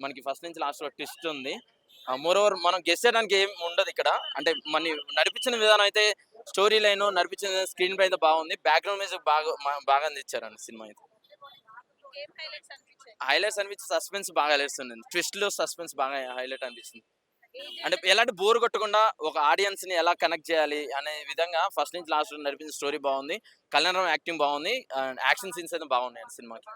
మనకి ఫస్ట్ నుంచి లాస్ట్ వరకు ట్విస్ట్ ఉంది. మోర్ ఓవర్ మనం గెస్ చేయడానికి ఏం ఉండదు ఇక్కడ. అంటే మన్ని నడిపించిన విధానం అయితే స్టోరీ లైన్ నడిపించిన స్క్రీన్ ప్లే అయితే బాగుంది. బ్యాక్‌గ్రౌండ్ మ్యూజిక్ బాగా అందించారండి సినిమా అయితే. ఏం హైలైట్స్ అనిపించాయి? హైలైట్స్ అనిపించి సస్పెన్స్ బాగా హైలైట్స్ ఉంది. ట్విస్ట్‌లో సస్పెన్స్ బాగా హైలైట్ అనిపించింది. ఏ అంటే జోనర్ ఎలాంటి బోర్ కొట్టకుండా ఒక ఆడియన్స్‌ని ఎలా కనెక్ట్ చేయాలి అనే విధంగా ఫస్ట్ నుంచి లాస్ట్ వరకు నడిపించిన స్టోరీ బాగుంది. కళ్యాణ్ యాక్టింగ్ బాగుంది. యాక్షన్ సీన్స్ అయితే బాగున్నాయండి సినిమాకి.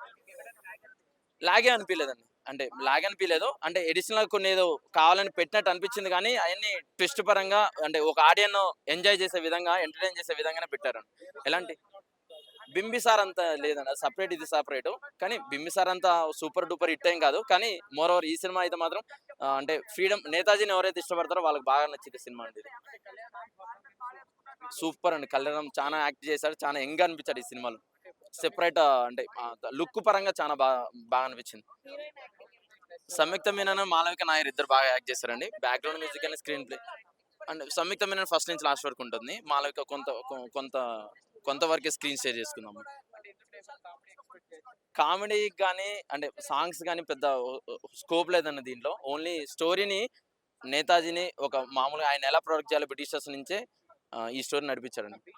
లాగే అనిపియలేదండి. అంటే లాగ్ అనిపియలేదు. అంటే అడిషనల్‌గా కొన్ని ఏదో కావాలని పెట్టినట్టు అనిపించింది గానీ, అయన్నీ ట్విస్ట్ పరంగా అంటే ఒక ఆడియన్ ఎంజాయ్ చేసే విధంగా, ఎంటర్‌టైన్ చేసే విధంగానే పెట్టారండి. ఎలాంటి 'బింబిసార్' అంత లేదండి. అది సెపరేట్ ఇది సెపరేటు. కానీ 'బింబిసార్' అంత సూపర్ డూపర్ హిట్ ఏం కాదు. కానీ మోర్ ఓవర్ ఈ సినిమా అయితే మాత్రం అంటే ఫ్రీడమ్ 'నేతాజీని' ఎవరైతే ఇష్టపడతారో వాళ్ళకి బాగా నచ్చింది సినిమా అండి ఇది. సూపర్ అండి. కళ్యాణం చానా యాక్ట్ చేశాడు. చానా యంగ్‌గా అనిపించాడు ఈ సినిమాలో. సెపరేట్ అంటే లుక్ పరంగా చాలా బాగా అనిపించింది. హీరోయిన్ యాక్టింగ్ ఎలా ఉంది? 'సంయుక్త మీనన్', 'మాళవిక నాయర్' ఇద్దరు బాగా యాక్ట్ చేశారండి. Background music and screenplay and 'Samyuktha Menon' first నుంచి లాస్ట్ వరకు ఉంటుంది. 'మాళవిక' కొంత కొంత వరకే స్క్రీన్ షేర్ చేసుకుందాం. కామెడీకి గాని అంటే సాంగ్స్ గాని పెద్ద స్కోప్ లేదండి దీంట్లో. ఓన్లీ స్టోరీని 'నేతాజీని' ఒక మామూలుగా ఆయన ఎలా ప్రొటెక్ట్ చేయాలో బ్రిటిషర్స్ నుంచే ఈ స్టోరీ నడిపించాడండి.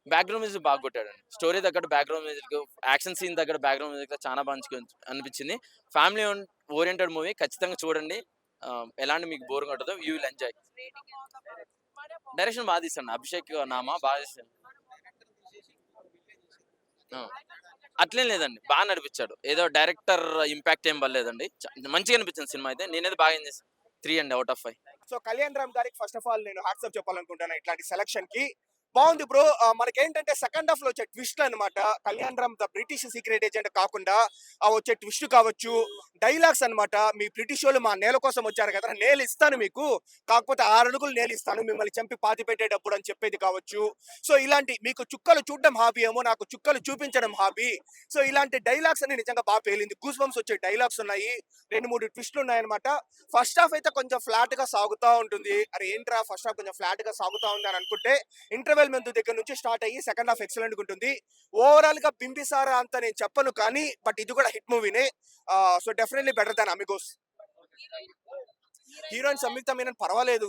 బ్యాక్‌గ్రౌండ్ మ్యూజిక్ బాగా కొట్టాడండి. స్టోరీ తగ్గట్టు బ్యాక్‌గ్రౌండ్ మ్యూజిక్, యాక్షన్ సీన్ తగ్గట్టు బ్యాక్‌గ్రౌండ్ మ్యూజిక్ చాలా మంచిగా అనిపించింది. ఫ్యామిలీ ఓరియెంటెడ్ మూవీ ఖచ్చితంగా చూడండి. ఎలాంటి మీకు బోర్ కొట్టదు. You will enjoy. రేటింగ్ ఎంత ఇస్తారు? డైరెక్షన్ బాగా తీశాడు. అభిషేక్ నామా బాగా తీశాడు. ఆ! అట్లేం లేదండి. బాగా నడిపించాడు. ఏదో డైరెక్టర్ ఇంపాక్ట్ ఏం పడలేదండి. మంచిగా అనిపించింది సినిమా అయితే. నేనైతే బాగా ఎంజాయ్ చేశాను. 3 అండి out of 5. So Kalyan Ram గారికి ఫస్ట్ ఆఫ్ ఆల్ నేను హాట్సాప్ చెప్పాలనుకుంటాను ఇట్లాంటి సెలక్షన్ కి. బాగుంది బ్రో. మనకేంటంటే సెకండ్ హాఫ్ లో వచ్చే ట్విస్ట్ అన్నమాట. Kalyan Ram the British secret agent కాకుండా వచ్చే ట్విస్ట్ కావచ్చు, డైలాగ్స్ అన్నమాట. మీ బ్రిటిష్ వాళ్ళు మా నేల కోసం వచ్చారు కదా, నేల ఇస్తాను మీకు, కాకపోతే 6 అడుగులు నేల ఇస్తాను మిమ్మల్ని చంపి పాతి పెట్టేటప్పుడు అని చెప్పేది కావచ్చు. సో ఇలాంటి మీకు చుక్కలు చూడడం హాబీ ఏమో, నాకు చుక్కలు చూపించడం హాబీ. సో ఇలాంటి డైలాగ్స్ అని నిజంగా బాగా పేలింది. గూస్ బంప్స్ వచ్చే డైలాగ్స్ ఉన్నాయి. 2-3 ట్విస్టులు ఉన్నాయన్నమాట. ఫస్ట్ హాఫ్ అయితే కొంచెం ఫ్లాట్ గా సాగుతా ఉంటుంది. అరే ఏంట్రా ఫస్ట్ హాఫ్ కొంచెం ఫ్లాట్ గా సాగుతా ఉంది అని అనుకుంటే, ఇంటర్వెల్ మెంతు దగ్గర నుంచి స్టార్ట్ అయ్యి సెకండ్ హాఫ్ ఎక్సలెంట్ గా ఉంటుంది. ఓవరాల్ గా బింబిసారా అంత నేను చెప్పను కానీ, బట్ ఇది కూడా హిట్ మూవీనే. So definitely better than Amigos. Heroine heroine Samyuktha Menon పర్వాలేదు.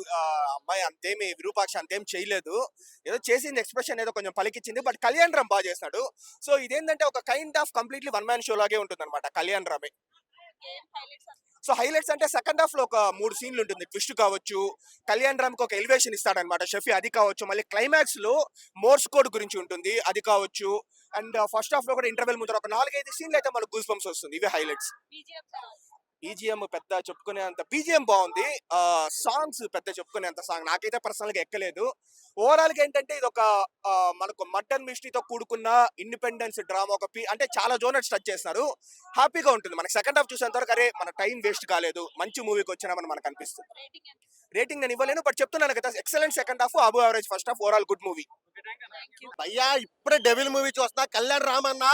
అమ్మాయి అంతేమి విరూపాక్ష అంతేం చేయలేదు. ఏదో చేసింది, ఎక్స్ప్రెషన్ ఏదో కొంచెం పలికిచ్చింది. బట్ కళ్యాణ్ రామ్ బాగా చేస్తాడు. సో ఇదేంటంటే ఒక kind of completely one man show లాగే ఉంటుంది అనమాట కళ్యాణ్ రామే. ఏం హైలైట్స్ అనిపించాయి? సో హైలైట్స్ అంటే సెకండ్ హాఫ్ లో ఒక 3 సీన్లు ఉంటుంది. ట్విస్ట్ కావచ్చు, కళ్యాణ్ రామ్ కి ఒక ఎలివేషన్ ఇస్తాడనమాట షఫీ, అది కావచ్చు. మళ్ళీ క్లైమాక్స్ లో మోర్స్ కోడ్ గురించి ఉంటుంది, అది కావచ్చు. అండ్ ఫస్ట్ హాఫ్ లో కూడా ఇంటర్వెల్ ముందర ఒక 4-5 సీన్లు అయితే మనకు గూస్ బంప్స్ వస్తుంది. ఇవి హైలైట్స్. బీజిఎమ్స్ ఎలా ఉంది? బీజిఎం పెద్ద చెప్పుకునేంత బీజిఎం బాగుంది. సాంగ్స్ పెద్ద చెప్పుకునేంత సాంగ్ నాకైతే పర్సనల్ గా ఎక్కలేదు. ఓవరాల్ గా ఏంటంటే ఇది ఒక మనకు మర్డర్ మిస్టరీతో కూడుకున్న ఇండిపెండెన్స్ డ్రామా, ఒక అంటే చాలా జోనర్స్ టచ్ చేస్తారు. హ్యాపీగా ఉంటుంది. మనకి సెకండ్ హాఫ్ చూసేంత వరకు అరే మన టైం వేస్ట్ కాలేదు, మంచి మూవీకి వచ్చినామని మనకు అనిపిస్తుంది. రేటింగ్ ఎంత? రేటింగ్ నేను ఇవ్వలేను, బట్ చెప్తున్నాను కదా, excellent second half, above average first half, overall good movie. Thank you. భయ్యా ఇప్పుడే డెవిల్ మూవీ చూస్తున్నా. కళ్యాణ్ రామన్న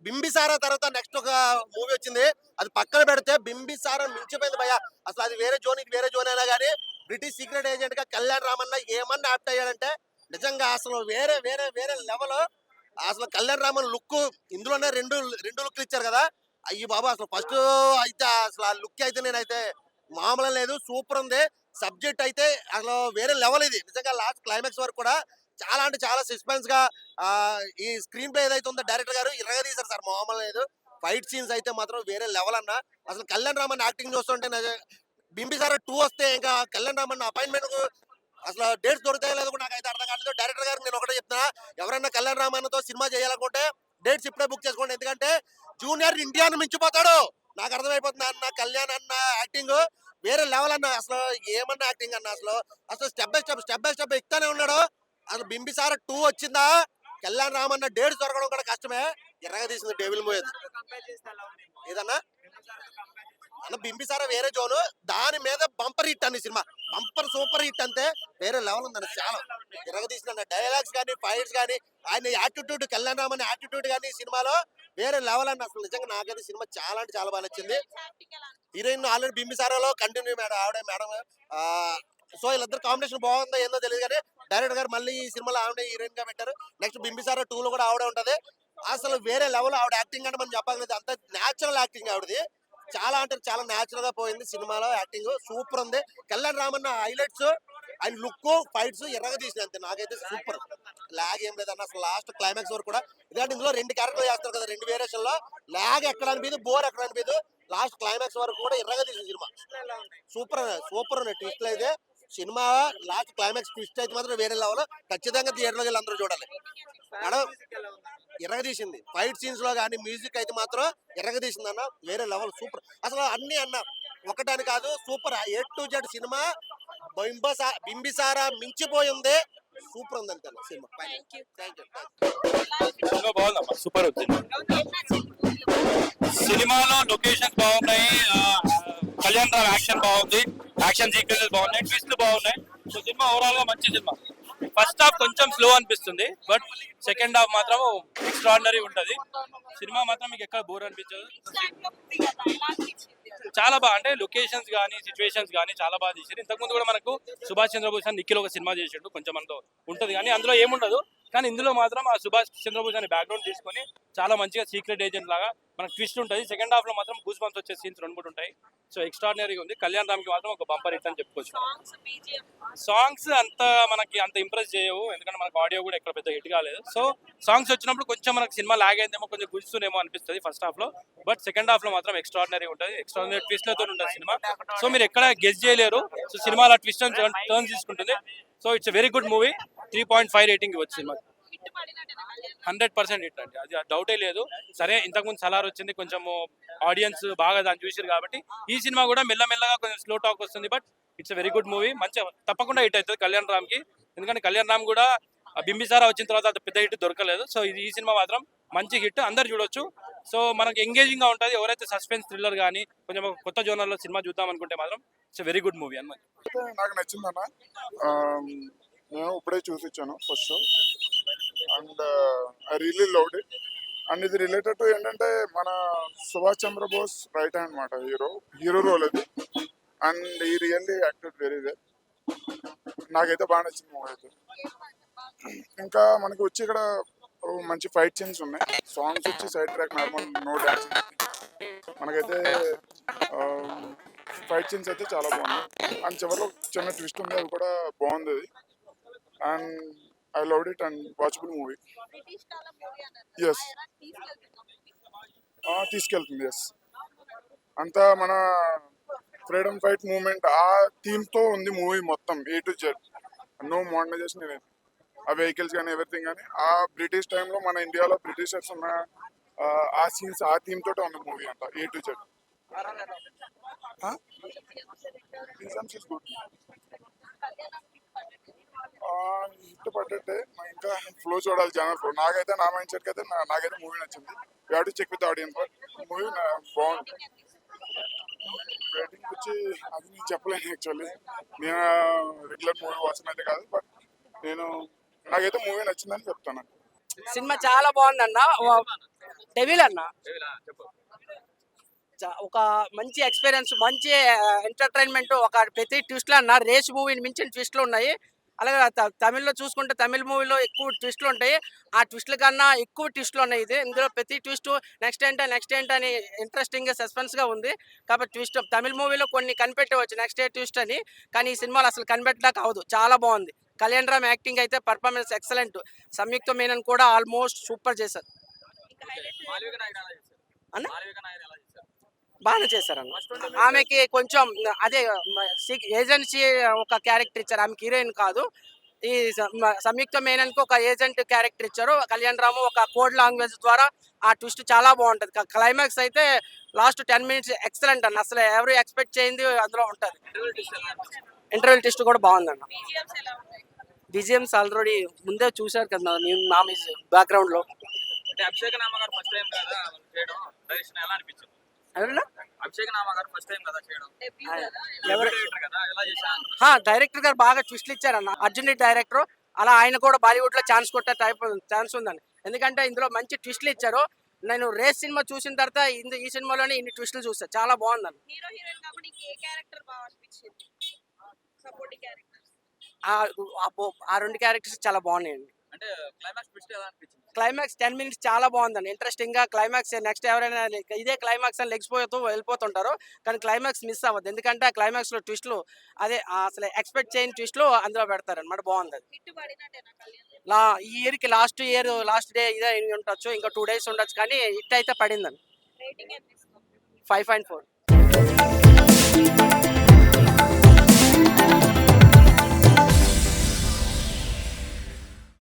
బింబిసారా తర్వాత నెక్స్ట్ ఒక మూవీ వచ్చింది, అది పక్కన పెడితే బింబిసారా మించిపోయింది భయ్యా. అసలు అది వేరే జోన్, ఇది వేరే జోన్ అయినా కానీ బ్రిటిష్ సీక్రెట్ ఏజెంట్ గా కళ్యాణ్ రామన్న ఏమన్నా యాప్ట్ అయ్యాడంటే నిజంగా అసలు వేరే వేరే వేరే లెవెల్. అసలు కళ్యాణ్ రామన్ లుక్ ఇందులోనే రెండు రెండు లుక్లు ఇచ్చారు కదా. అయ్యి బాబా అసలు ఫస్ట్ అయితే అసలు ఆ లుక్ అయితే నేనైతే మామూలు లేదు, సూపర్ ఉంది. సబ్జెక్ట్ అయితే అసలు వేరే లెవెల్ ఇది నిజంగా. లాస్ట్ క్లైమాక్స్ వరకు కూడా చాలా అంటే చాలా సస్పెన్స్ గా ఈ స్క్రీన్ ప్లే ఏదైతే ఉందో డైరెక్టర్ గారు ఇరగదీశారు సార్, మామూలు లేదు. ఫైట్ సీన్స్ అయితే మాత్రం వేరే లెవెల్ అన్న. అసలు కళ్యాణ్ రామన్ యాక్టింగ్ చూస్తుంటే బింబిసారా 2 వస్తే ఇంకా కళ్యాణ్ రామన్ అపాయింట్మెంట్ అసలు డేట్స్ దొరుకుతాయో లేదో కూడా నాకైతే అర్థం కాలేదు. డైరెక్టర్ గారు నేను ఒకటే చెప్తున్నా, ఎవరైనా కళ్యాణ్ రామన్తో సినిమా చేయాలనుకుంటే డేట్స్ ఇప్పుడే బుక్ చేసుకోండి. ఎందుకంటే జూనియర్ ఇండియాను మించిపోతాడు. నాకు అర్థమైపోతుంది అన్న కళ్యాణ్ అన్న యాక్టింగ్ వేరే లెవెల్ అన్న. అసలు ఏమన్నా యాక్టింగ్ అన్న, అసలు అసలు స్టెప్ బై స్టెప్ ఎక్కుతానే ఉన్నాడు. అసలు బింబిసారా 2 వచ్చిందా, కళ్యాణ్ రామన్న డేట్స్ దొరకడం కూడా కష్టమే. ఎర్రగా తీసింది డెవిల్ మూవీ ఏదన్నా అన్న. బింబిసారా వేరే జోను, దాని మీద బంపర్ హిట్ అన్ని సినిమా, బంపర్ సూపర్ హిట్ అంతే. వేరే లెవెల్ ఉందండి చాలా. ఎరగ తీసిన డైలాగ్స్ కానీ ఫైట్స్ కానీ ఆయన యాటిట్యూడ్, కళ్యాణ్ రామన్ యాటిట్యూడ్ కానీ సినిమాలో వేరే లెవెల్ అండి. అసలు నిజంగా నాకైతే సినిమా చాలా అంటే చాలా బాగా నచ్చింది. యాక్టింగ్ ఎలా ఉంది? హీరోయిన్ ఆల్రెడీ బింబిసారాలో కంటిన్యూ మేడం, ఆవిడే మేడం. సో వీళ్ళిద్దరు కాంబినేషన్ బాగుందో ఏందో తెలియదు కానీ డైరెక్టర్ గారు మళ్ళీ ఈ సినిమాలో ఆవిడే హీరోయిన్ గా పెట్టారు. నెక్స్ట్ బింబిసారా 2 లో కూడా ఆవిడే ఉంటది. అసలు వేరే లెవెల్ ఆవిడ యాక్టింగ్ అంటే మనం చెప్పగలేదు, అంత న్యాచురల్ యాక్టింగ్ ఆవిడది. చాలా అంటే చాలా న్యాచురల్ గా పోయింది సినిమాలో. యాక్టింగ్ సూపర్ ఉంది. కళ్యాణ్ రామన్న హైలైట్స్, ఆయన లుక్, ఫైట్స్ ఎర్రగా తీసిన అంతే. నాకైతే సూపర్. లాగ్ ఏం లేదన్న అసలు లాస్ట్ క్లైమాక్స్ వరకు కూడా. ఎందుకంటే ఇందులో 2 క్యారెక్టర్లు చేస్తారు కదా, 2 వేరియేషన్ లో. లాగ్ ఎక్కడ అనిపించదు, బోర్ ఎక్కడ అనిపించదు. లాస్ట్ క్లైమాక్స్ వరకు కూడా ఎర్రగా తీసిన సినిమా. సూపర్ సూపర్ ఉన్నాయి ట్విస్ట్లు అయితే. సినిమా లాస్ట్ క్లైమాక్స్ ట్విస్ట్ అయితే మాత్రం వేరే లెవెల్. ఖచ్చితంగా థియేటర్లోకి వెళ్ళి అందరూ చూడాలి. మేడం ఎర్రగదీసింది. ఫైట్ సీన్స్ లో కానీ మ్యూజిక్ అయితే మాత్రం ఎర్రగదీసింది అన్న, వేరే లెవెల్. సూపర్ అసలు అన్ని అన్న, ఒకటని కాదు, super. A to Z cinema Bimbisara మించిపోయింది. సూపర్ ఉంది అంతే cinema. Thank you. Thank you. Cinema బాగుందమ్మా, సూపర్ వచ్చింది. ఏం నచ్చింది? సినిమాలో లొకేషన్స్ బాగున్నాయి, కళ్యాణ్ రామ్ యాక్షన్ బాగుంది, యాక్షన్ సీక్వెన్సెస్ బాగున్నాయి, ట్విస్ట్లు బాగున్నాయి. సో సినిమా ఓవరాల్ గా మంచి సినిమా. ఫస్ట్ హాఫ్ కొంచెం స్లో అనిపిస్తుంది, బట్ సెకండ్ హాఫ్ మాత్రం ఎక్స్ట్రాడినరీ ఉంటది. సినిమా మాత్రం మీకు ఎక్కడ బోర్ అనిపించదు. ఇన్స్టాగ్రామ్ లో ఉంది కదా, ఎలా అనిపించింది? చాలా బాగా, అంటే లొకేషన్స్ కానీ సిచ్యువేషన్స్ కానీ చాలా బాగా తీసారు. ఇంతకుముందు కూడా మనకు సుభాష్ చంద్రబోస్ అని నిఖిల్ ఒక సినిమా చేసిండు, కొంచెం మనతో ఉంటుంది కానీ అందులో ఏముండదు. కానీ ఇందులో మాత్రం ఆ సుభాష్ చంద్రబోస్ అనే బ్యాక్గ్రౌండ్ తీసుకొని చాలా మంచిగా సీక్రెట్ ఏజెంట్ లాగా మనకు ట్విస్ట్ ఉంటుంది. సెకండ్ హాఫ్ లో మాత్రం గూస్ బంప్స్ వచ్చే సీన్స్ 2-3 ఉంటాయి. సో ఎక్స్ట్రాడినరీగా ఉంది. కళ్యాణ్ రామ్ కి మాత్రం ఒక బంపర్ హిట్ అని చెప్పుకోవచ్చు. సాంగ్స్, BGM సాంగ్స్ మనకి అంత ఇంప్రెస్ చేయవు, ఎందుకంటే మనకు ఆడియో కూడా ఎక్కడ పెద్ద హిట్ కాలేదు. సో సాంగ్స్ వచ్చినప్పుడు కొంచెం మనకు సినిమా లాగ్ అయిందేమో, కొంచెం గుర్తునేమో అనిపిస్తుంది ఫస్ట్ హాఫ్ లో. బట్ సెకండ్ హాఫ్ లో మాత్రం ఎక్స్ట్రాడినరీ ఉంటుంది. ఎక్స్ట్రాడినరీ ట్విస్ట్ లతో ఉంటుంది సినిమా. సో మీరు ఎక్కడ గెస్ చేయలేరు. సో సినిమా అలా ట్విస్ట్ అండ్ టర్న్స్ తీసుకుంటుంది. So it's very good movie. 3.5 rating ఇవ్వచ్చు సినిమా. హిట్ పడినట్టేనా కళ్యాణ్? 100% హిట్ అండి, అది డౌటే లేదు. సరే ఇంతకుముందు సలార్ వచ్చింది, కొంచెం ఆడియన్స్ బాగా దాన్ని చూసారు కాబట్టి ఈ సినిమా కూడా మెల్లమెల్లగా కొంచెం స్లో టాక్ వస్తుంది. But it's very good movie. మంచిగా తప్పకుండా హిట్ అవుతుంది కళ్యాణ్ రామ్ కి. ఎందుకంటే కళ్యాణ్ రామ్ కూడా బింబిసారా వచ్చిన తర్వాత అది పెద్ద హిట్ దొరకలేదు. సో ఈ సినిమా మాత్రం మంచి హిట్, అందరు చూడొచ్చు. సో మనకి ఎంగేజింగ్ గా ఉంటుంది. ఎవరైతే సస్పెన్స్ థ్రిల్లర్ కానీ కొంచెం కొత్త జోనర్ లో సినిమా చూద్దాం అనుకుంటే మాత్రం ఇట్స్ వెరీ గుడ్ మూవీ అన్నమాట. నాకు నచ్చిందన్న. నేను ఇప్పుడే చూసి ఇచ్చాను first show and I really loved it. And ఇది రిలేటెడ్ టు ఏంటంటే మన సుభాష్ చంద్రబోస్ రైట్ హ్యాండ్ అనమాట, హీరో రోల్ అది. అండ్ ఈ రియల్లీ యాక్టెడ్ వెరీ వెల్. నాకైతే బాగా నచ్చింది మూవీ అయితే. ఇంకా మనకి వచ్చి ఇక్కడ మంచి ఫైట్ సీన్స్ ఉన్నాయి. సాంగ్స్ వచ్చి side track normal, no dance. మనకైతే ఫైట్ సీన్స్ అయితే చాలా బాగున్నాయి. అండ్ చివరిలో చిన్న ట్విస్ట్ ఉంది, అది కూడా బాగుంది. And I loved it and watchable movie. British కాలం మూవీ అన్నారు. Yes. ఆ era తీసుకెళ్తుందా movie? తీసుకెళ్తుంది. ఎస్, అంతా మన ఫ్రీడమ్ ఫైట్ మూవ్మెంట్ ఆ థీమ్ తో ఉంది మూవీ మొత్తం. A to Z, no modernization. ఆ వెహికల్స్ కానీ ఎవ్రీథింగ్ కానీ ఆ బ్రిటిష్ టైంలో మన ఇండియాలో బ్రిటిషర్స్ ఉన్న ఆ సీన్స్ ఆ థీమ్ తోటే ఉంది మూవీ అంతా. A to Z. Reasons is good. Hit పడ్డట్టే. ఇంకా ఫ్లో చూడాలి, జనరల్ ఫ్లో. నాకైతే నా మైండ్ సెట్ అయితే నాకైతే మూవీ నచ్చింది. You have to check with audience. But movie బాగుంది. రేటింగ్ వచ్చి అది నేను చెప్పలేను యాక్చువల్లీ. నేను రెగ్యులర్ మూవీ వాచన్ అయితే కాదు, బట్ నాకైతే మూవీ నచ్చిందని చెప్తాను. సినిమా చాలా బాగుందన్న. డెవిల్ అన్న ఒక మంచి ఎక్స్పీరియన్స్, మంచి ఎంటర్టైన్మెంట్. ఒక ప్రతి ట్విస్ట్లు అన్న, రేస్ మూవీని మించిన ట్విస్ట్లు ఉన్నాయి. అలాగే తమిళ్లో చూసుకుంటే తమిళ మూవీలో ఎక్కువ ట్విస్ట్లు ఉంటాయి, ఆ ట్విస్ట్ల కన్నా ఎక్కువ ట్విస్ట్లు ఉన్నాయి. ఇందులో ప్రతి ట్విస్ట్ నెక్స్ట్ ఏంటి అని ఇంట్రెస్టింగ్ గా సస్పెన్స్ గా ఉంది. కాబట్టి ట్విస్ట్ తమిళ మూవీలో కొన్ని కనిపెట్టవచ్చు నెక్స్ట్ ఏ ట్విస్ట్ అని, కానీ ఈ సినిమాలో అసలు కనిపెట్టడానికి అవదు. చాలా బాగుంది. కళ్యాణ్ రామ్ యాక్టింగ్ అయితే పర్ఫార్మెన్స్ ఎక్సలెంట్. సంయుక్త మీనన్ కూడా ఆల్మోస్ట్ సూపర్ చేశారు ఇంకా highlight అన్న. బాగానే చేశారన్న. ఆమెకి కొంచెం అదే ఏజెన్సీ ఒక క్యారెక్టర్ ఇచ్చారు, ఆమెకి హీరోయిన్ కాదు. ఈ సంయుక్త మేనన్కి ఒక ఏజెంట్ క్యారెక్టర్ ఇచ్చారు. కళ్యాణ్ రాము ఒక కోడ్ లాంగ్వేజ్ ద్వారా ఆ ట్విస్ట్ చాలా బాగుంటుంది. క్లైమాక్స్ అయితే లాస్ట్ 10 minutes ఎక్సలెంట్ అన్న. అసలు ఎవరు ఎక్స్పెక్ట్ చేయింది అందులో ఉంటుంది. ఇంటర్వెల్ ట్విస్ట్ కూడా బాగుందన్న. BGMs ఎలా ఉన్నాయి? బిజిఎమ్స్ ఆల్రెడీ ముందే చూశారు కదా మా బ్యాక్గ్రౌండ్ లో. అభిషేక్ నామ గారు ఫస్ట్ టైం కదా చేయడం, డైరెక్షన్ ఎలా అనిపించింది? ఎవరన్నా అభిషేక్ నామ గారు ఫస్ట్ టైం కదా చేయడం, Debut కదా? ఎవరు కదా ఎలా చేశారు? డైరెక్టర్ గారు బాగా ట్విస్ట్లు ఇచ్చారన్న. అర్జున్ డైరెక్టర్, అలా ఆయన కూడా బాలీవుడ్ లో ఛాన్స్ కొట్టే ఛాన్స్ ఉందండి. ఎందుకంటే ఇందులో మంచి ట్విస్ట్లు ఇచ్చారు. నేను రేస్ సినిమా చూసిన తర్వాత ఈ సినిమాలోనే ఇన్ని ట్విస్టులు చూసా. చాలా బాగుందండి. హీరో హీరోయిన్ కాబట్టి నీకు ఏ క్యారెక్టర్ బాగా అనిపించింది? సపోర్టింగ్ క్యారెక్టర్స్ ఆ 2 క్యారెక్టర్స్ చాలా బాగున్నాయండి. అంటే అంటే క్లైమాక్స్ ట్విస్ట్ ఎలా అనిపించింది? క్లైమాక్స్ 10 మినిట్స్ చాలా బాగుందండి. ఇంట్రెస్టింగ్ గా క్లైమాక్స్ నెక్స్ట్ ఎవరైనా ఇదే క్లైమాక్స్ అని లెగిసిపోతూ వెళ్ళిపోతుంటారు. కానీ క్లైమాక్స్ మిస్ అవ్వద్దు. ఎందుకంటే ఆ క్లైమాక్స్ లో ట్విస్ట్లు అదే అసలు ఎక్స్పెక్ట్ చేయని ట్విస్ట్లు అందులో పెడతారన్నమాట. బాగుంది అది. హిట్ పడినట్టేనా కళ్యాణ్? ఈ ఇయర్ కి లాస్ట్ డే ఇదే అయి ఉండొచ్చు. ఇంకా 2 days ఉండొచ్చు. కానీ హిట్ అయితే పడిందండి. రేటింగ్ ఎంత ఇస్తావు? 5.4.